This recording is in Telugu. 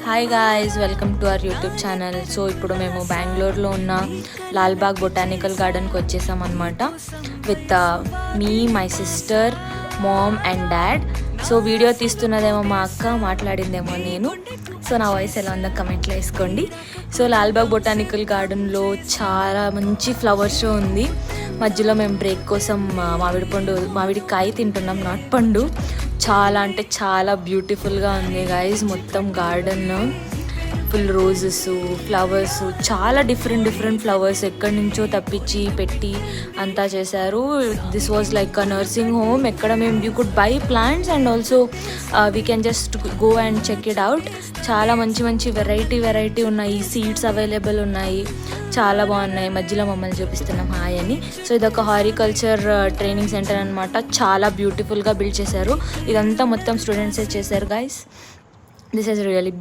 Hi guys, welcome to our YouTube channel. So ఇప్పుడు మేము బెంగళూరులో ఉన్న లాల్బాగ్ బొటానికల్ గార్డెన్కి వచ్చేసాం అనమాట with me, my sister, mom and dad. So video తీస్తున్నదేమో మా అక్క, మాట్లాడిందేమో నేను. సో నా వాయిస్ ఎలా ఉందో కమెంట్లో వేసుకోండి. సో లాల్బాగ్ బొటానికల్ గార్డెన్లో చాలా మంచి ఫ్లవర్ షో ఉంది. మధ్యలో మేము బ్రేక్ కోసం మామిడికాయ తింటున్నాం, నాట్ పండు. చాలా అంటే చాలా బ్యూటిఫుల్గా ఉంది గైజ్. మొత్తం గార్డెన్ ఫుల్ రోజెస్, ఫ్లవర్స్, చాలా డిఫరెంట్ ఫ్లవర్స్ ఎక్కడి నుంచో తప్పించి పెట్టి అంతా చేశారు. This was like a nursing home. ఎక్కడ మేము you could buy plants and also we can just go and check it out. చాలా మంచి వెరైటీ ఉన్నాయి. సీడ్స్ అవైలబుల్ ఉన్నాయి, చాలా బాగున్నాయి. మధ్యలో మమ్మల్ని చూపిస్తున్నాం హాయ్ అని. సో ఇదొక హారికల్చర్ ట్రైనింగ్ సెంటర్ అనమాట. చాలా బ్యూటిఫుల్గా బిల్డ్ చేశారు. ఇదంతా మొత్తం స్టూడెంట్సే చేశారు గైస్. This is really